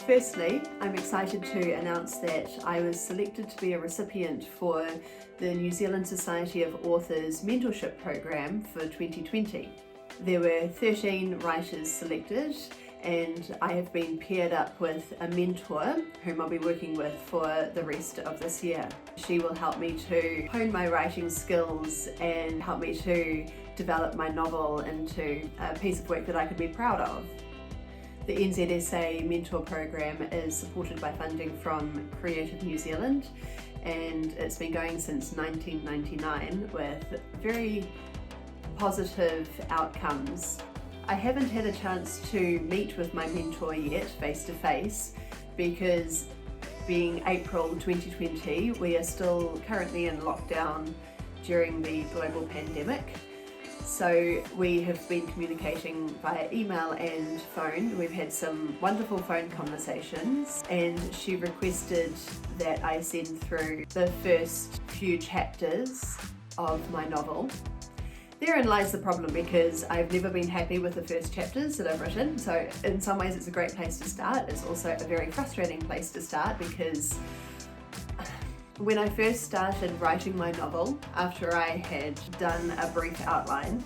Firstly, I'm excited to announce that I was selected to be a recipient for the New Zealand Society of Authors Mentorship Program for 2020. There were 13 writers selected, and I have been paired up with a mentor whom I'll be working with for the rest of this year. She will help me to hone my writing skills and help me to develop my novel into a piece of work that I could be proud of. The Nzsa mentor program is supported by funding from Creative New Zealand, and it's been going since 1999 with very positive outcomes. I haven't had a chance to meet with my mentor yet face to face because being April 2020, we are still currently in lockdown during the global pandemic. So we have been communicating via email and phone. We've had some wonderful phone conversations, and she requested that I send through the first few chapters of my novel. Therein lies the problem, because I've never been happy with the first chapters that I've written. So in some ways it's a great place to start. It's also a very frustrating place to start, because when I first started writing my novel, after I had done a brief outline,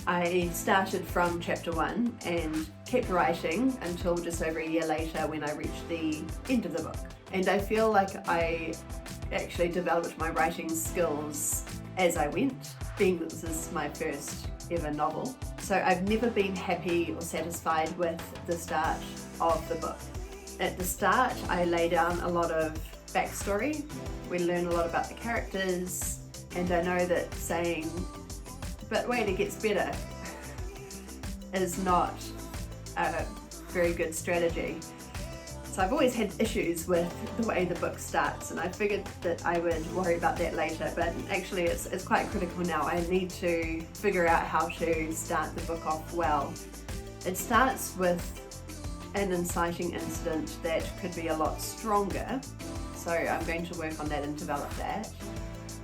I started from chapter 1 and kept writing until just over a year later when I reached the end of the book. And I feel like I actually developed my writing skills as I went, being that this is my first ever novel. So I've never been happy or satisfied with the start of the book. At the start, I lay down a lot of backstory. We learn a lot about the characters, and I know that saying, "but wait, it gets better," is not a very good strategy. So I've always had issues with the way the book starts, and I figured that I would worry about that later, but actually it's quite critical now. I need to figure out how to start the book off well. It starts with an inciting incident that could be a lot stronger, so I'm going to work on that and develop that.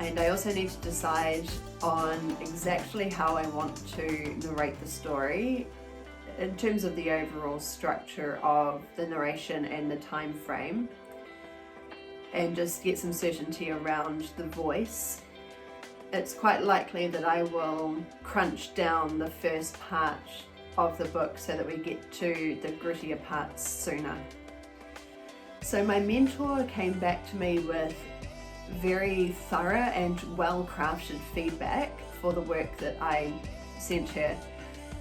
And I also need to decide on exactly how I want to narrate the story in terms of the overall structure of the narration and the time frame, and just get some certainty around the voice. It's quite likely that I will crunch down the first part of the book so that we get to the grittier parts sooner. So my mentor came back to me with very thorough and well-crafted feedback for the work that I sent her.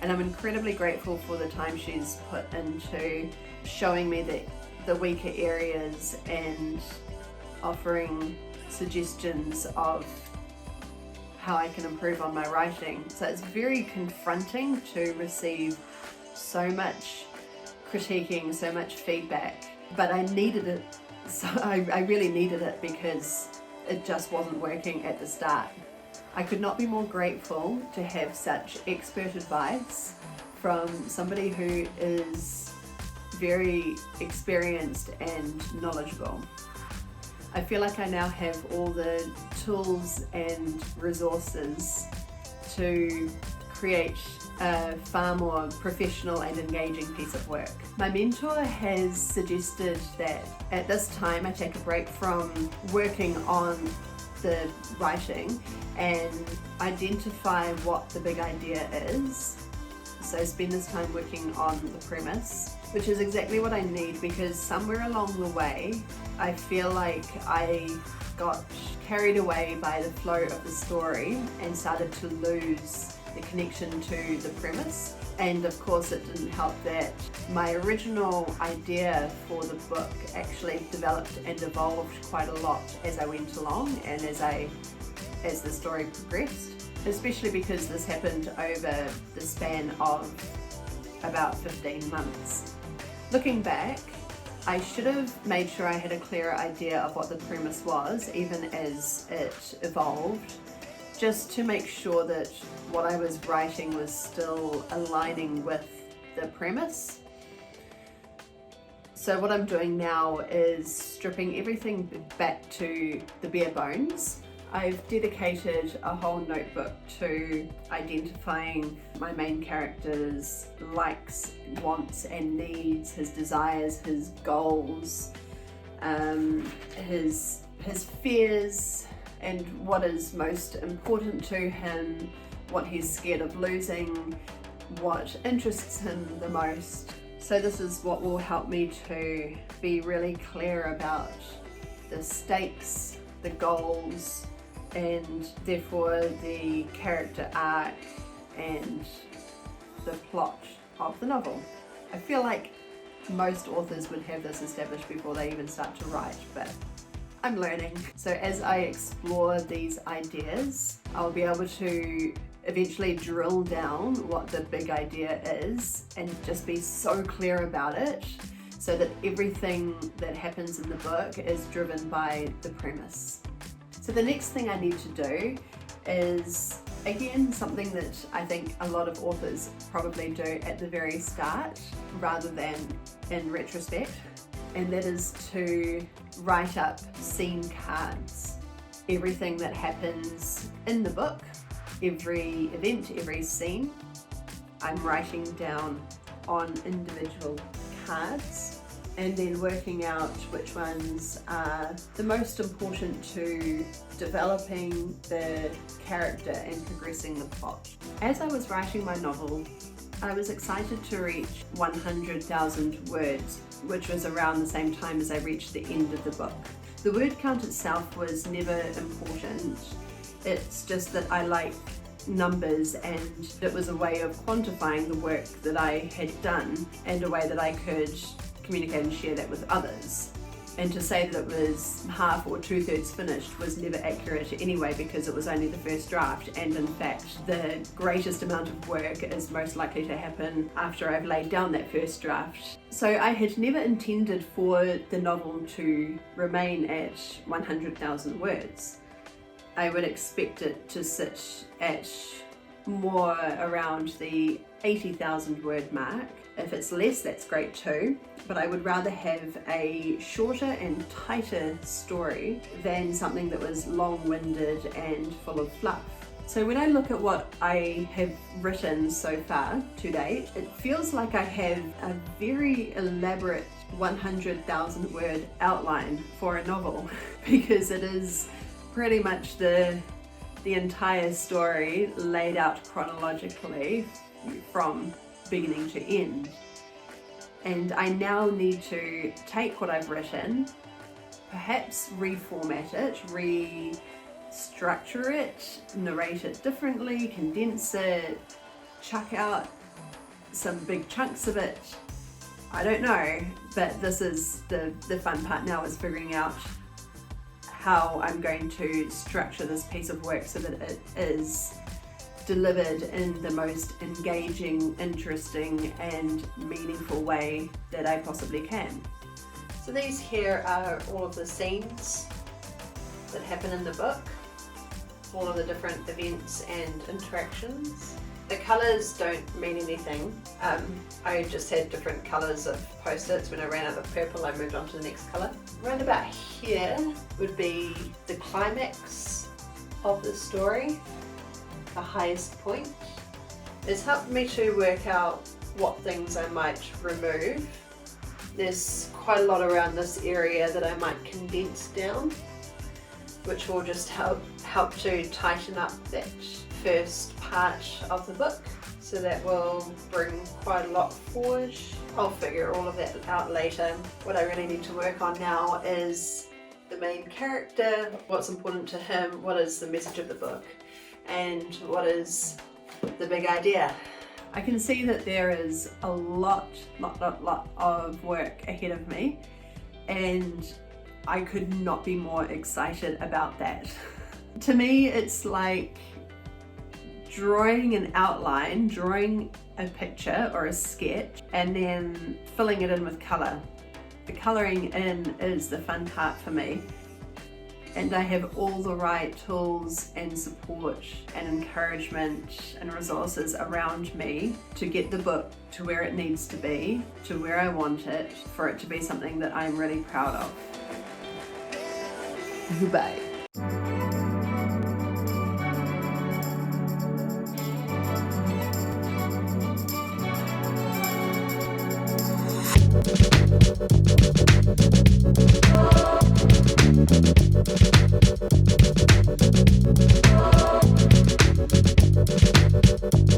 And I'm incredibly grateful for the time she's put into showing me the weaker areas and offering suggestions of how I can improve on my writing. So it's very confronting to receive so much critiquing, so much feedback, but I needed it. So I really needed it, because it just wasn't working at the start. I could not be more grateful to have such expert advice from somebody who is very experienced and knowledgeable. I feel like I now have all the tools and resources to create a far more professional and engaging piece of work. My mentor has suggested that at this time I take a break from working on the writing and identify what the big idea is. So spend this time working on the premise, which is exactly what I need, because somewhere along the way I feel like I got carried away by the flow of the story and started to lose the connection to the premise. And of course it didn't help that my original idea for the book actually developed and evolved quite a lot as I went along and as the story progressed, especially because this happened over the span of about 15 months. Looking back, I should have made sure I had a clearer idea of what the premise was, even as it evolved, just to make sure that what I was writing was still aligning with the premise. So what I'm doing now is stripping everything back to the bare bones. I've dedicated a whole notebook to identifying my main character's likes, wants and needs, his desires, his goals, his fears, and what is most important to him, what he's scared of losing, what interests him the most. So this is what will help me to be really clear about the stakes, the goals, and therefore the character arc and the plot of the novel. I feel like most authors would have this established before they even start to write, but I'm learning. So as I explore these ideas, I'll be able to eventually drill down what the big idea is and just be so clear about it so that everything that happens in the book is driven by the premise. So the next thing I need to do is, again, something that I think a lot of authors probably do at the very start rather than in retrospect, and that is to write up scene cards. Everything that happens in the book, every event, every scene, I'm writing down on individual cards and then working out which ones are the most important to developing the character and progressing the plot. As I was writing my novel, I was excited to reach 100,000 words, which was around the same time as I reached the end of the book. The word count itself was never important. It's just that I like numbers, and it was a way of quantifying the work that I had done and a way that I could communicate and share that with others. And to say that it was half or 2/3 finished was never accurate anyway, because it was only the first draft, and in fact the greatest amount of work is most likely to happen after I've laid down that first draft. So I had never intended for the novel to remain at 100,000 words. I would expect it to sit at more around the 80,000 word mark. If it's less, that's great too, but I would rather have a shorter and tighter story than something that was long-winded and full of fluff. So when I look at what I have written so far to date, it feels like I have a very elaborate 100,000 word outline for a novel because it is pretty much the entire story laid out chronologically from beginning to end. And I now need to take what I've written, perhaps reformat it, restructure it, narrate it differently, condense it, chuck out some big chunks of it. I don't know, but this is the fun part now, is figuring out how I'm going to structure this piece of work so that it is delivered in the most engaging, interesting and meaningful way that I possibly can. So these here are all of the scenes that happen in the book, all of the different events and interactions. The colours don't mean anything. I just had different colours of post-its. When I ran out of purple, I moved on to the next colour. Right about here would be the climax of the story, the highest point. It's helped me to work out what things I might remove. There's quite a lot around this area that I might condense down, which will just help to tighten up that first part of the book. So that will bring quite a lot forward. I'll figure all of that out later. What I really need to work on now is the main character, what's important to him, what is the message of the book, and what is the big idea. I can see that there is a lot of work ahead of me, and I could not be more excited about that. To me, it's like drawing an outline, drawing a picture or a sketch, and then filling it in with colour. The colouring in is the fun part for me, and I have all the right tools and support and encouragement and resources around me to get the book to where it needs to be, to where I want it, for it to be something that I'm really proud of. Goodbye.